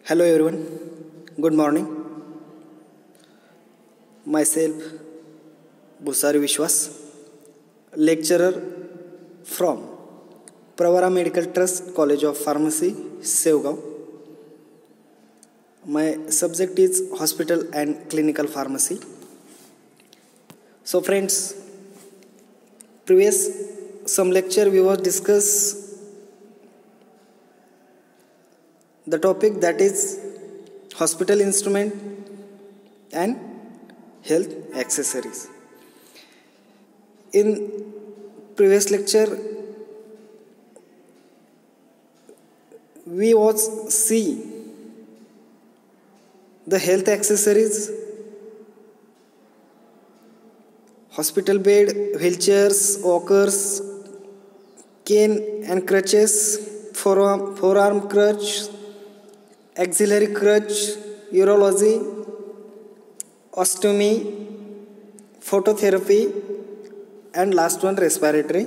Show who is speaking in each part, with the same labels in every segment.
Speaker 1: Hello everyone, good morning. Myself Busari Vishwas, lecturer from Pravara Medical Trust College of Pharmacy, Sevgaon. My subject is Hospital and Clinical Pharmacy. So friends, previous some lecture we was discuss the topic that is hospital instrument and health accessories. In previous lecture we was see the health accessories, hospital bed, wheelchairs, walkers, cane and crutches, forearm crutch, auxiliary crutch, urology, ostomy, phototherapy and last one respiratory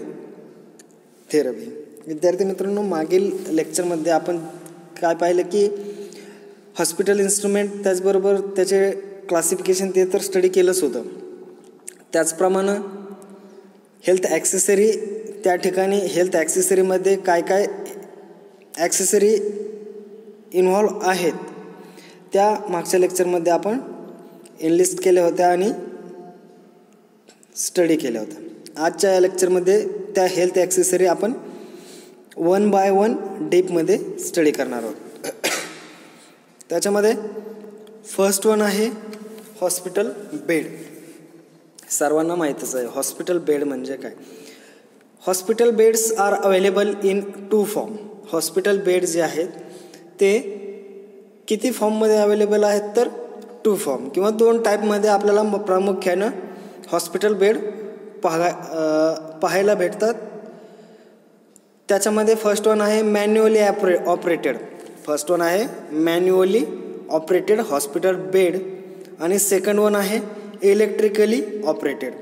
Speaker 1: therapy. विद्यार्थी मित्रांनो, मागील लेक्चरमध्ये आपण काय पाहिलं की hospital instrument त्याचबरोबर त्याचे क्लासिफिकेशन ते तर स्टडी केलंच होतं. त्याचप्रमाणे हेल्थ ॲक्सेसरी, त्या ठिकाणी हेल्थ ॲक्सेसरीमध्ये काय काय ॲक्सेसरी इन्व्हॉल्व आहेत त्या मागच्या लेक्चरमध्ये आपण इनलिस्ट केल्या होत्या आणि स्टडी केल्या होत्या. आजच्या या लेक्चरमध्ये त्या हेल्थ ॲक्सेसरी आपण 1 बाय 1 डीपमध्ये स्टडी करणार आहोत. त्याच्यामध्ये फर्स्ट वन आहे हॉस्पिटल बेड. सर्वांना माहीतच आहे हॉस्पिटल बेड म्हणजे काय. Hospital beds are available in 2 form. Hospital bed जे आहेत ते किती फॉर्ममध्ये अवेलेबल आहेत तर 2 फॉर्म किंवा 2 टाईपमध्ये आपल्याला प्रामुख्यानं हॉस्पिटल बेड पाहायला भेटतात. त्याच्यामध्ये फर्स्ट वन आहे मॅन्युअली ऑपरेटेड. फर्स्ट वन आहे मॅन्युअली ऑपरेटेड हॉस्पिटल बेड आणि सेकंड वन आहे इलेक्ट्रिकली ऑपरेटेड.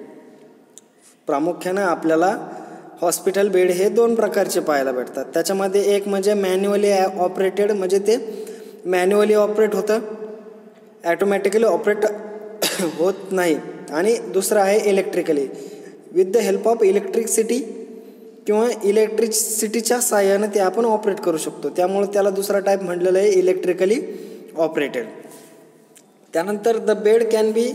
Speaker 1: प्रामुख्यानं आपल्याला हॉस्पिटल बेड हे 2 प्रकारचे पाहायला भेटतात. त्याच्यामध्ये एक म्हणजे मॅन्युअली ऑपरेटेड, म्हणजे ते मॅन्युअली ऑपरेट होतं, ॲटोमॅटिकली ऑपरेट होत नाही. आणि दुसरं आहे electrically, with the help of electricity किंवा इलेक्ट्रिसिटीच्या साहाय्यानं ते आपण ऑपरेट करू शकतो. त्यामुळे त्याला दुसरा टाईप म्हटलेलं आहे इलेक्ट्रिकली ऑपरेटेड. त्यानंतर the bed can be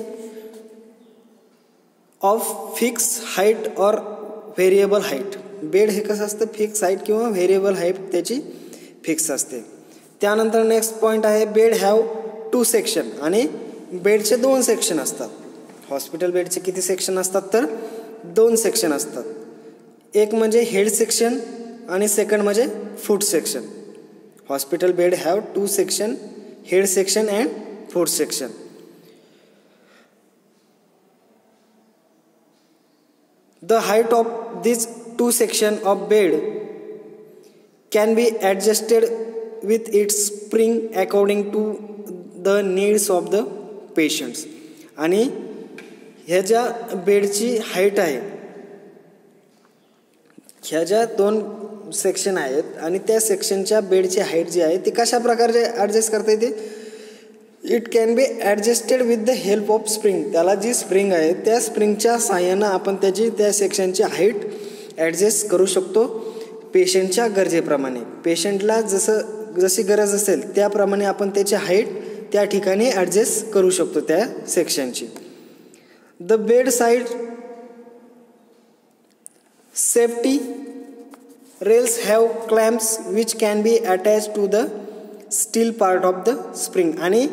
Speaker 1: of fix height और व्हेरिएबल हाईट. बेड हे कसं असतं, फिक्स हाईट किंवा व्हेरिएबल हाईट त्याची फिक्स असते. त्यानंतर नेक्स्ट पॉईंट आहे बेड हॅव 2 सेक्शन. आणि बेडचे 2 सेक्शन असतात. हॉस्पिटल बेडचे किती सेक्शन असतात तर 2 सेक्शन असतात. एक म्हणजे हेड सेक्शन आणि सेकंड म्हणजे foot section. Hospital bed have 2 section, head section and foot section. The height of these 2 sections of bed can be adjusted with its spring according to the needs of the patients. आणि ह्या ज्या बेडची height आहे, ह्या ज्या 2 section आहेत आणि त्या सेक्शनच्या बेडची हाईट जी आहे ती कशा प्रकारे ॲडजस्ट करता येते. It can B adjusted with the help of spring. त्याला जी स्प्रिंग आहे त्या स्प्रिंगच्या साहाय्यानं आपण त्या सेक्शनची हाईट ॲडजस्ट करू शकतो पेशंटच्या गरजेप्रमाणे. पेशंटला जशी गरज असेल त्याप्रमाणे आपण त्याची हाईट त्या ठिकाणी ॲडजस्ट करू शकतो त्या सेक्शनची. The bed side safety rails have clamps which can be attach to the steel part of the spring. आणि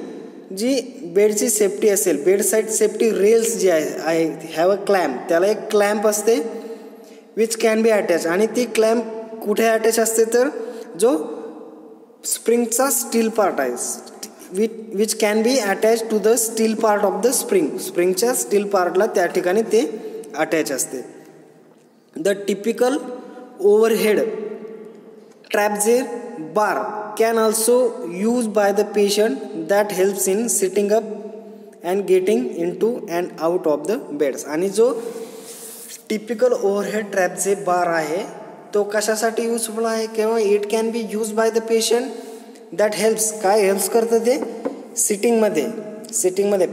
Speaker 1: जी बेडची सेफ्टी असेल, बेड साईड सेफ्टी रेल्स जी आहे हॅव अ क्लॅम्प, त्याला एक क्लॅम्प असते विच कॅन बी अटॅच. आणि ती क्लॅम्प कुठे अटॅच असते तर जो स्प्रिंगचा स्टील पार्ट आहे, which can be attach to the steel part of the spring. स्प्रिंगच्या स्टील पार्टला त्या ठिकाणी ते अटॅच असते. The typical overhead trapeze bar can also used by the patient that helps in sitting up and getting into and out of the beds. आणि जो typical overhead trap जे बार आहे तो कशासाठी यूजफुल आहे किंवा it can be use by the patient that helps, काय helps करतं ते, सिटिंगमध्ये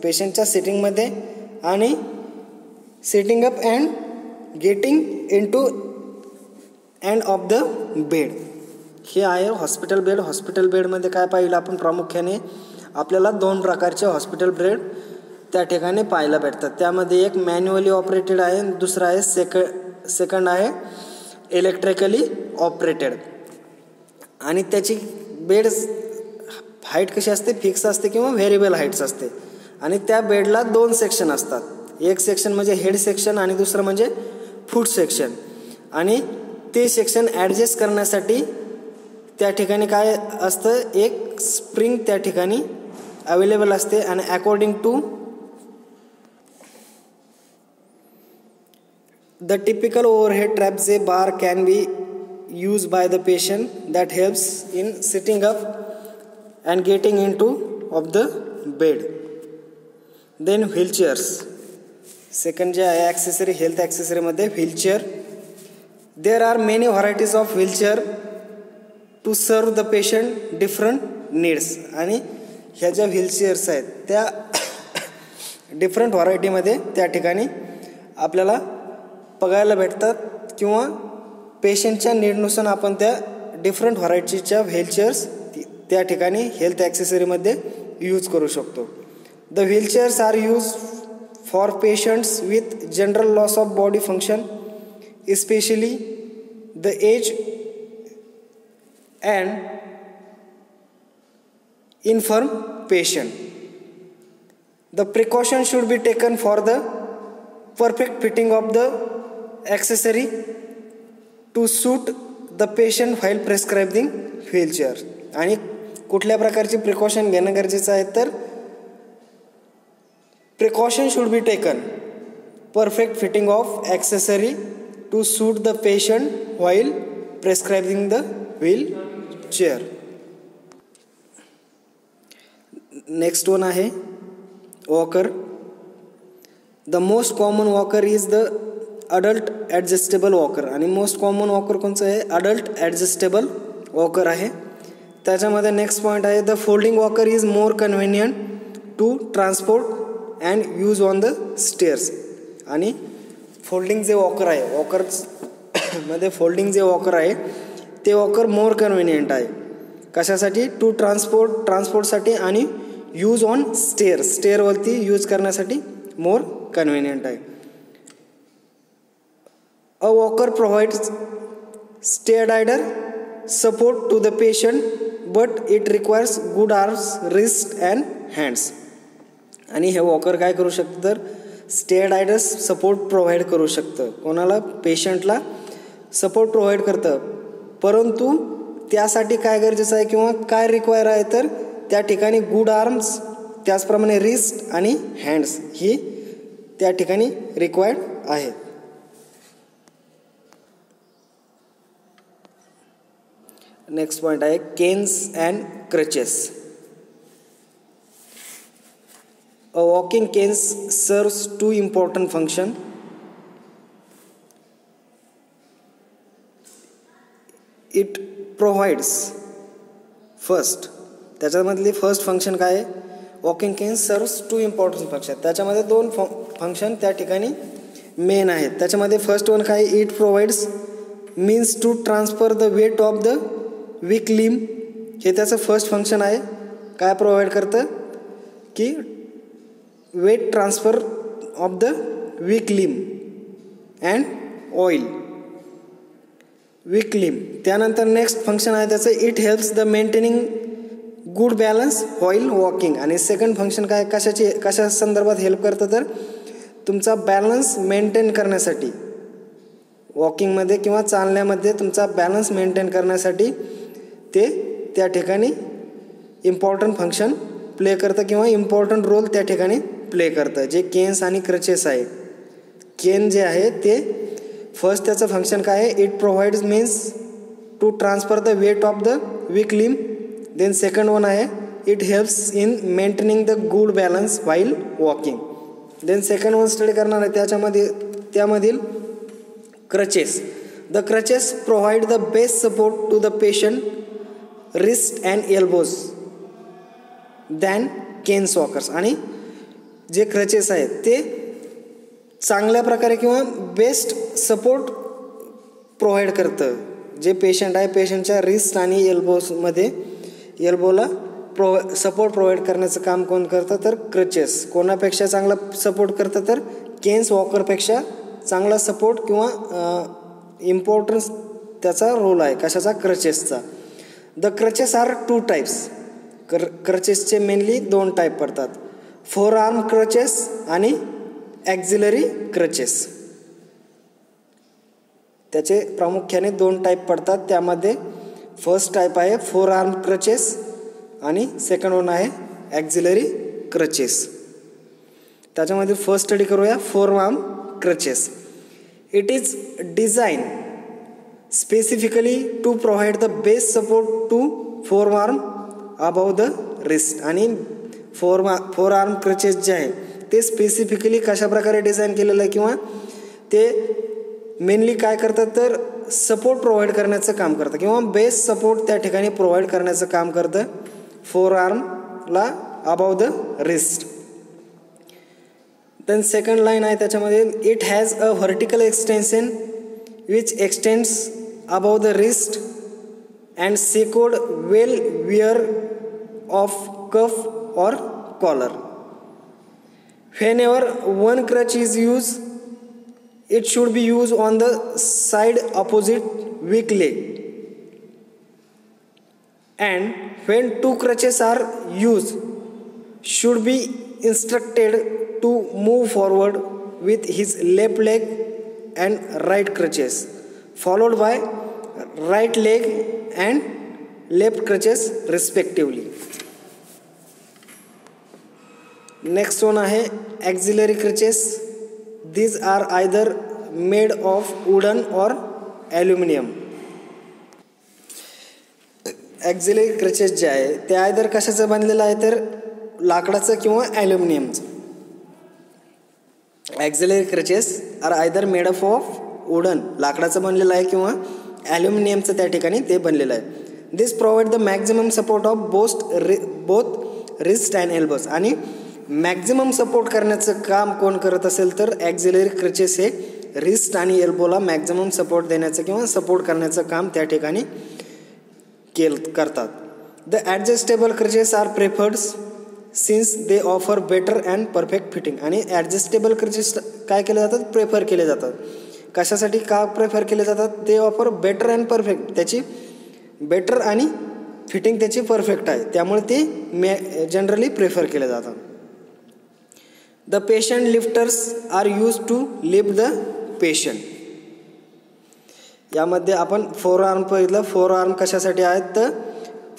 Speaker 1: पेशंटच्या सिटिंगमध्ये आणि sitting up and getting in to end of the bed. हे आहे हॉस्पिटल बेड. हॉस्पिटल बेडमध्ये काय पाहिलं आपण, प्रामुख्याने आपल्याला 2 प्रकारचे हॉस्पिटल बेड त्या ठिकाणी पाहायला भेटतात. त्यामध्ये एक मॅन्युअली ऑपरेटेड आहे, दुसरा आहे सेकंड आहे इलेक्ट्रिकली ऑपरेटेड. आणि त्याची बेड हाईट कशी असते, फिक्स असते किंवा व्हेरिएबल हाईट्स असते. आणि त्या बेडला 2 सेक्शन असतात. एक सेक्शन म्हणजे हेड सेक्शन आणि दुसरं म्हणजे फूट सेक्शन. आणि ते सेक्शन ॲडजस्ट करण्यासाठी त्या ठिकाणी काय असतं, एक स्प्रिंग त्या ठिकाणी अवेलेबल असते. आणि according to the typical overhead trapeze bar can be use by the patient that helps in sitting up and getting in to of the bed. Then wheelchairs. Second जे आहे accessory, health ॲक्सेसरीमध्ये wheelchair. There are many varieties of wheelchair to serve the patient different needs. आणि ह्या ज्या wheelchairs आहेत त्या different व्हरायटीमध्ये त्या ठिकाणी आपल्याला बघायला भेटतात किंवा पेशंटच्या नीडनुसार आपण त्या डिफरंट व्हरायटीच्या व्हीलचेअर्स त्या ठिकाणी हेल्थ ॲक्सेसरीमध्ये यूज करू शकतो. The wheelchairs are use for patients with general loss of body function, especially the age and infirm patient. The precaution should be taken for the perfect fitting of the accessory to suit the patient while prescribing wheelchair. आणि कुठल्या प्रकारची precaution घेणं गरजेचं आहे, तर precaution should be taken perfect fitting of accessory to suit the patient while prescribing the wheelchair. Next one आहे walker. The most common walker is the adult adjustable walker. आणि most common walker कोणचं आहे, adult adjustable walker आहे. त्याच्यामध्ये next point आहे, the folding walker is more convenient to transport and use on the stairs. आणि folding जे walker आहे, वॉकरमध्ये फोल्डिंग जे वॉकर आहे ते वॉकर मोर कन्व्हिनियंट आहे. कशासाठी, टू ट्रान्सपोर्टसाठी आणि यूज ऑन स्टेअरवरती यूज करण्यासाठी मोर कन्व्हिनियंट आहे. A walker provides sturdier support to the patient but it requires good arms, wrist and hands. आणि हे वॉकर काय करू शकतं, तर स्टेअरडायडर सपोर्ट प्रोव्हाइड करू शकतं. कोणाला, पेशंटला सपोर्ट प्रोव्हाइड करतं. परंतु त्यासाठी काय गरजेचं आहे किंवा काय रिक्वायर आहे, तर त्या ठिकाणी गुड आर्म्स, त्याचप्रमाणे रिस्ट आणि हँड्स ही त्या ठिकाणी रिक्वायर्ड आहेत. नेक्स्ट पॉईंट आहे canes and crutches. A walking cane serves 2 important functions. It provides first, त्याच्यामधली फर्स्ट फंक्शन काय आहे, walking cane serves 2 important function. त्याच्यामध्ये 2 फंक्शन त्या ठिकाणी मेन आहेत. त्याच्यामध्ये फर्स्ट वन काय, it provides means to transfer the weight of the weak limb. हे त्याचं फर्स्ट फंक्शन आहे. काय प्रोव्हाइड करतं की weight transfer of the weak limb and oil weak limb. त्यानंतर नेक्स्ट फंक्शन आहे त्याचं, it helps the maintaining good balance while walking. आणि सेकंड फंक्शन काय, कशा संदर्भात हेल्प करतं, तर तुमचा बॅलन्स मेंटेन करण्यासाठी, वॉकिंगमध्ये किंवा चालण्यामध्ये तुमचा बॅलन्स मेंटेन करण्यासाठी ते त्या ठिकाणी इम्पॉर्टंट फंक्शन प्ले करतं किंवा इम्पॉर्टंट रोल त्या ठिकाणी प्ले करतं. जे केन्स आणि क्रचेस आहे, केन जे आहे ते फर्स्ट त्याचं फंक्शन काय आहे, it provides means to transfer the weight of the weak limb. Then second one आहे, it helps in maintaining the good balance while walking. Then second one study करणार आहे त्यामधील crutches. The crutches provide the best support to the patient wrist and elbows than canes walkers. आणि जे crutches आहेत ते चांगल्या प्रकारे किंवा बेस्ट सपोर्ट प्रोव्हाइड करतं. जे पेशंट आहे पेशंटच्या रिस्ट आणि एल्बोजमध्ये एल्बोला सपोर्ट प्रोव्हाइड करण्याचं काम कोण करतं तर क्रचेस. कोणापेक्षा चांगला सपोर्ट करतं तर केन्स वॉकरपेक्षा चांगला सपोर्ट किंवा इम्पॉर्टन्स त्याचा रोल आहे कशाचा क्रचेसचा. The crutches are 2 types. क्रचेसचे मेनली 2 टाईप पडतात, 4 आर्म क्रचेस आणि ॲक्झिलरी क्रचेस. त्याचे प्रामुख्याने 2 टाईप पडतात. त्यामध्ये फर्स्ट टाईप आहे 4 आर्म क्रचेस आणि सेकंड वन आहे ॲक्झिलरी क्रचेस. त्याच्यामध्ये फर्स्ट स्टडी करूया 4 arm crutches. It is design specifically to provide the best support to 4 arm above the wrist. आणि 4 आर्म क्रचेस जे आहे ते स्पेसिफिकली कशाप्रकारे डिझाईन केलेलं आहे किंवा ते मेनली काय करतात तर सपोर्ट प्रोव्हाइड करण्याचं काम करतं किंवा बेस्ट सपोर्ट त्या ठिकाणी प्रोव्हाइड करण्याचं काम करतं 4 आर्मला above the wrist. Then second line आहे त्याच्यामध्ये it has a vertical extension which extends above the wrist and secured well wear of cuff or collar. whenever one crutch is used, it should be used on the side opposite weak leg. And when 2 crutches are used, should be instructed to move forward with his left leg and right crutches, followed by right leg and left crutches respectively. Next one आहे axillary crutches. These are either made of wooden or aluminium. Axillary crutches जे आहे ते either कशाचं बनलेलं आहे तर लाकडाचं किंवा ॲल्युमिनियमचं. Axillary crutches are either made of wooden लाकडाचं बनलेलं आहे किंवा ॲल्युमिनियमचं त्या ठिकाणी ते बनलेलं आहे. This provide the maximum support of both wrist and elbows. आणि मॅक्झिमम सपोर्ट करण्याचं काम कोण करत असेल तर ॲक्झिलरी क्रचेस हे रिस्ट आणि एल्बोला मॅक्झिमम सपोर्ट देण्याचं किंवा सपोर्ट करण्याचं काम त्या ठिकाणी करतात. The adjustable crutches are preferred since they offer better and perfect fitting. आणि ॲडजस्टेबल क्रचेस काय केले जातात प्रेफर केले जातात. कशासाठी का प्रेफर केले जातात ते ऑफर बेटर अँड परफेक्ट. त्याची बेटर आणि फिटिंग त्याची परफेक्ट आहे त्यामुळे ते जनरली प्रेफर केले जातात. The patient lifters are use to lift the patient. यामध्ये आपण 4 आर्म बघितलं. 4 आर्म कशासाठी आहेत तर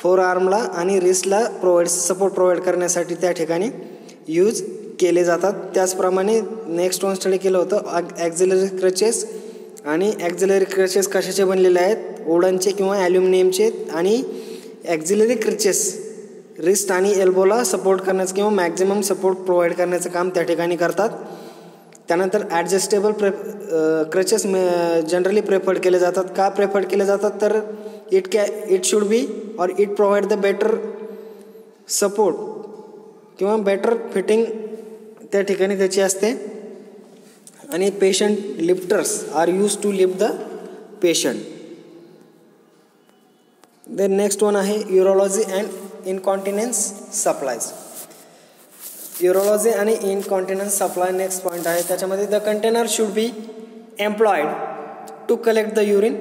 Speaker 1: 4 आर्मला आणि रिस्टला सपोर्ट प्रोव्हाइड करण्यासाठी त्या ठिकाणी यूज केले जातात. त्याचप्रमाणे नेक्स्ट वन स्टडी केलं होतं ॲक्झिलरी क्रचेस. आणि ॲक्झिलरी क्रचेस कशाचे बनलेले आहेत वुडनचे किंवा ॲल्युमिनियमचे. आणि ॲक्झिलरी क्रचेस रिस्ट आणि एल्बोला सपोर्ट करण्याचं किंवा मॅक्झिमम सपोर्ट प्रोव्हाइड करण्याचं काम त्या ठिकाणी करतात. त्यानंतर ॲडजस्टेबल क्रचेस जनरली प्रेफर्ड केले जातात. का प्रेफर्ड केले जातात तर it should be or it provide the better support किंवा बेटर फिटिंग त्या ठिकाणी त्याची असते. आणि patient lifters are use to lift the patient. Then next one आहे urology and incontinence supplies. Urology आणि इनकॉन्टिनेन्स सप्लाय नेक्स्ट पॉईंट आहे. त्याच्यामध्ये the container should be employed to collect the urine.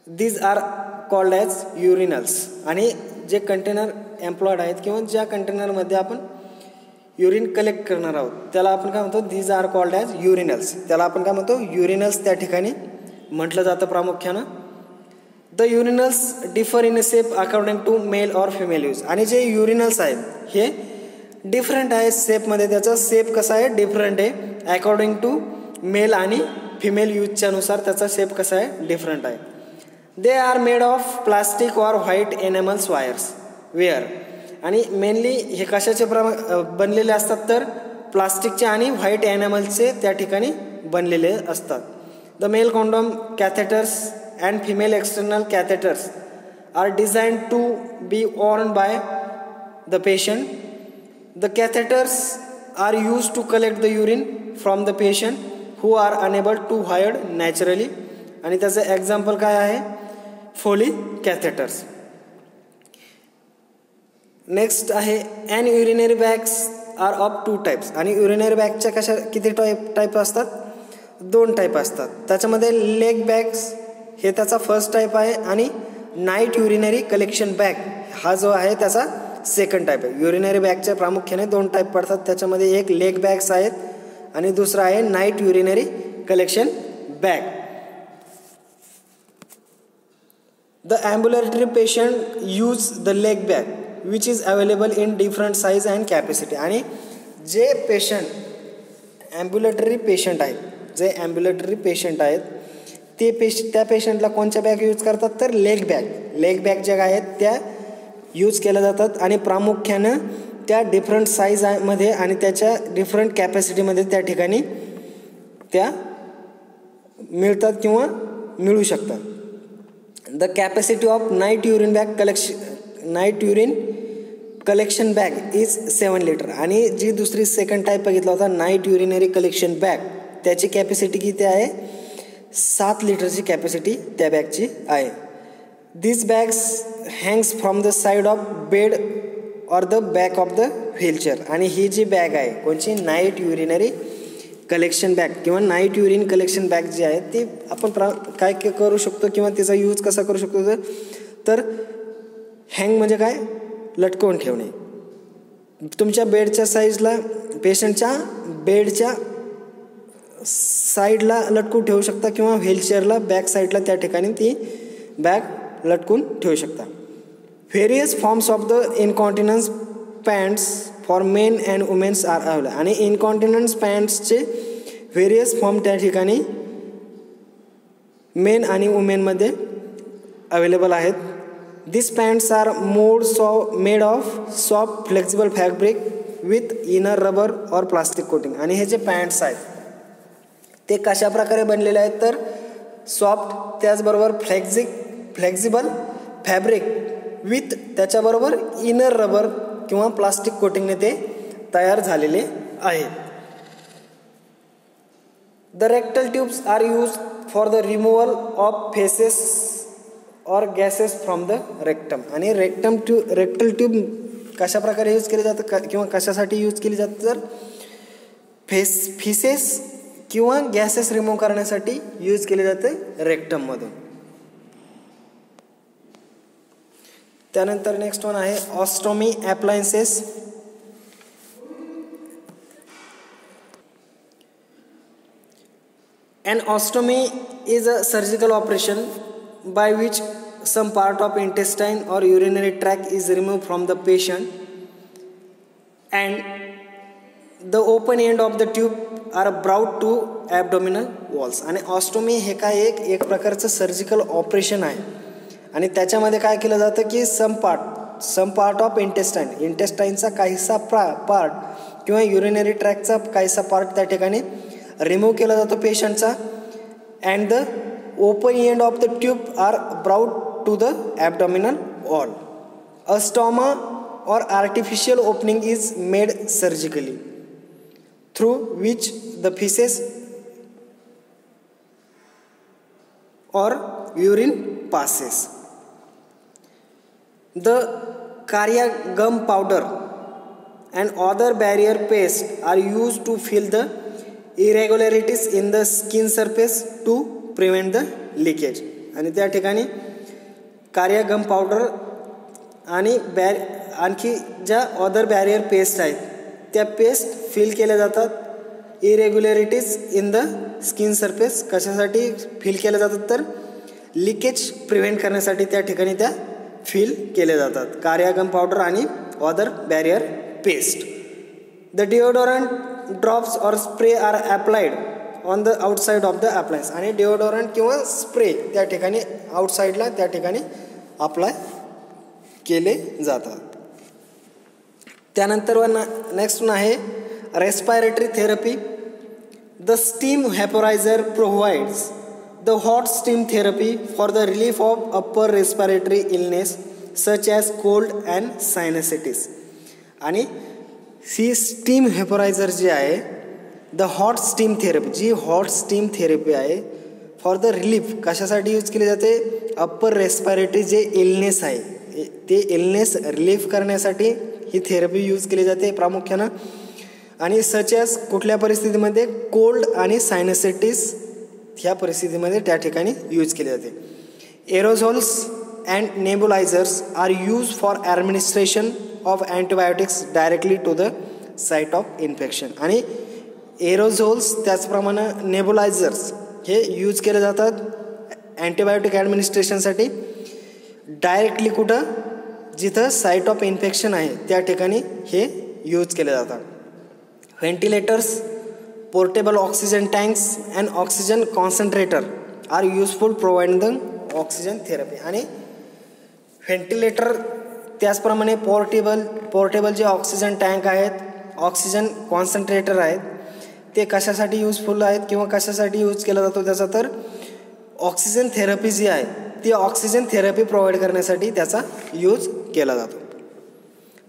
Speaker 1: These are called as urinals. आणि जे container employed आहेत किंवा ज्या कंटेनरमध्ये आपण युरिन कलेक्ट करणार आहोत त्याला आपण काय म्हणतो these are called as urinals. त्याला आपण काय म्हणतो युरिनल्स त्या ठिकाणी म्हटलं जातं प्रामुख्यानं. The urinals differ in a shape according to male or female use. आणि जे युरिनल्स आहेत हे डिफरंट आहे शेपमध्ये. त्याचा शेप कसा आहे डिफरंट आहे अकॉर्डिंग टू मेल आणि फिमेल यूजच्यानुसार त्याचा शेप कसा आहे डिफरंट आहे. They are made of plastic और व्हाईट एनिमल्स वेअर. आणि मेनली हे कशाचे बनलेले असतात तर प्लास्टिकचे आणि व्हाईट ॲनिमल्सचे त्या ठिकाणी बनलेले असतात. The male condom catheters and female external catheters are designed to be worn by the patient. The catheters are used to collect the urine from the patient who are unable to hide naturally. आणि त्याचं example काय आहे? Foley catheters. Next आहे and urinary bags are of 2 types. आणि urinary बॅगच्या कशा किती type असतात? 2 टाईप असतात. त्याच्यामध्ये लेग बॅग्स हे त्याचा फर्स्ट टाईप आहे आणि नाईट युरिनरी कलेक्शन बॅग हा जो आहे त्याचा सेकंड टाईप आहे. युरिनरी बॅगच्या प्रामुख्याने 2 टाईप पडतात. त्याच्यामध्ये एक लेग बॅग्स आहेत आणि दुसरा आहे night urinary collection bag. The ambulatory patient use the leg bag which is available in different size and capacity. आणि जे पेशंट ॲम्ब्युलटरी पेशंट आहेत, जे ॲम्ब्युलटरी पेशंट आहेत ते त्या पेशंटला कोणत्या बॅग यूज करतात? तर लेग बॅग ज्या आहेत त्या यूज केल्या जातात आणि प्रामुख्यानं त्या डिफरंट साईजमध्ये आणि त्याच्या डिफरंट कॅपॅसिटीमध्ये त्या ठिकाणी त्या मिळतात किंवा मिळू शकतात. The capacity of night urine collection bag is 7 litre. आणि जी दुसरी सेकंड टाईप बघितला होता नाईट युरिनरी कलेक्शन बॅग, त्याची कॅपॅसिटी किती आहे? 7 लिटरची कॅपॅसिटी त्या बॅगची आहे. This bags hangs from the side of bed or the back of the wheelchair. आणि ही जी बॅग आहे कोणची? नाईट युरिनरी कलेक्शन बॅग किंवा नाईट युरिन कलेक्शन बॅग जी आहे ती आपण काय करू शकतो किंवा तिचा यूज कसा करू शकतो? तर हँग म्हणजे काय? लटकवून ठेवणे. तुमच्या बेडच्या साईजला, पेशंटच्या बेडच्या साईडला लटकून ठेवू शकता किंवा व्हीलचेअरला बॅक साईडला त्या ठिकाणी ती बॅग लटकून ठेवू शकता. Various forms of the incontinence pants for men and womens are available. आणि इनकॉन्टिनन्स पॅन्ट्सचे व्हेरियस फॉर्म त्या ठिकाणी मेन आणि वुमेनमध्ये अवेलेबल आहेत. This pants are made of soft flexible fabric with inner rubber or plastic coating. आणि हे जे पॅन्ट्स आहेत ते कशा प्रकारे बनलेले आहेत? तर सॉफ्ट, त्याचबरोबर फ्लेक्झिबल फॅब्रिक विथ त्याच्याबरोबर इनर रबर किंवा प्लास्टिक कोटिंगने ते तयार झालेले आहेत. The rectal tubes are use for the removal of faeces or gases from the rectum. आणि रेक्टल ट्यूब कशा प्रकारे यूज केले जातं किंवा कशासाठी यूज केली जातं? तर फिसेस किंवा गॅसेस रिमूव्ह करण्यासाठी यूज केले जाते रेक्टममधून. त्यानंतर नेक्स्ट वन आहे ostomy appliances. An ostomy is a surgical operation by which some part of intestine or urinary tract is removed from the patient and the open end of the tube are brought to abdominal walls. आणि ostomy हे काय एक प्रकारचं surgical operation आहे आणि त्याच्यामध्ये काय केलं जातं की सम पार्ट ऑफ इंटेस्टाईनचा काहीसा पार्ट किंवा युरिनरी ट्रॅकचा काहीसा पार्ट त्या ठिकाणी रिमूव्ह केला जातो पेशंटचा. And the open end of the tube are brought to the abdominal wall. A stoma or artificial opening is made surgically through which the feces or urine passes. The Cardia gum powder and other barrier paste are used to fill the irregularities in the skin surface to prevent the leakage. आणि त्या ठिकाणी कार्या गम powder आणि आणखी ज्या other barrier paste आहेत त्या paste fill केल्या जातात इरेग्युलॅरिटीज इन द स्किन सरफेस. कशासाठी फिल केल्या जातात तर लिकेज प्रिव्हेंट करण्यासाठी त्या ठिकाणी त्या फिल केल्या जातात कार्यागम पावडर आणि other barrier paste. The deodorant drops or spray are applied on the outside of the appliance. आणि डिओडोरंट किंवा स्प्रे त्या ठिकाणी आउटसाईडला त्या ठिकाणी अप्लाय केले जातात. त्यानंतर नेक्स्ट वन आहे respiratory therapy. The steam vaporiser provides The hot steam therapy for the relief of upper respiratory illness such as cold and sinusitis. आणि ही स्टीम व्हेपोरायझर जे आहे, द हॉट स्टीम थेरपी, जी hot steam therapy आहे for the relief कशासाठी use केली जाते, upper respiratory जे illness आहे ते इलनेस रिलीफ करण्यासाठी ही थेरपी यूज केली जाते प्रामुख्यानं. आणि सच ॲज कुठल्या परिस्थितीमध्ये, कोल्ड आणि सायनसायटिस ह्या परिस्थितीमध्ये त्या ठिकाणी यूज केले जाते. Aerosols and nebulisers are use for administration of antibiotics directly to the site of infection. आणि एरोझोल्स त्याचप्रमाणे नेबुलायझर्स हे यूज केले जातात अँटीबायोटिक ॲडमिनिस्ट्रेशनसाठी डायरेक्टली कुठं, जिथं साईट ऑफ इन्फेक्शन आहे त्या ठिकाणी हे यूज केले जातात. Ventilators, portable oxygen tanks and oxygen concentrator are useful providing the oxygen therapy. आणि व्हेंटिलेटर त्याचप्रमाणे पोर्टेबल जे ऑक्सिजन टँक आहेत, ऑक्सिजन कॉन्सन्ट्रेटर आहेत, ते कशासाठी यूजफुल आहेत किंवा कशासाठी यूज केला जातो त्याचा, तर ऑक्सिजन थेरपी जी आहे ती ऑक्सिजन थेरपी प्रोव्हाइड करण्यासाठी त्याचा यूज केला जातो.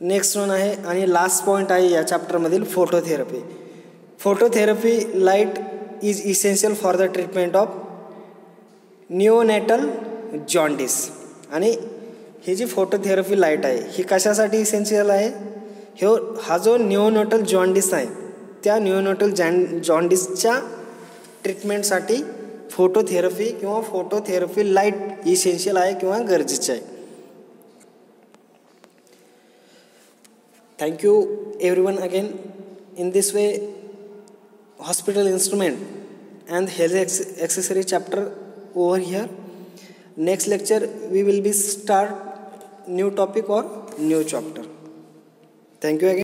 Speaker 1: नेक्स्ट वन आहे आणि लास्ट पॉईंट आहे या चॅप्टरमधील, phototherapy. Phototherapy light is essential for the treatment of neonatal jaundice. आणि ही जी फोटोथेरपी लाईट आहे ही कशासाठी इसेन्शियल आहे, हा जो निओनेटल जॉन्डिस आहे त्या निओनेटल जॉन्डिसच्या ट्रीटमेंटसाठी फोटोथेरपी किंवा फोटोथेरपी लाईट इसेन्शियल आहे किंवा गरजेचे आहे. Thank you everyone again. In this way hospital instrument and health accessory chapter over here. Next lecture we will be start new topic or new chapter. Thank you again.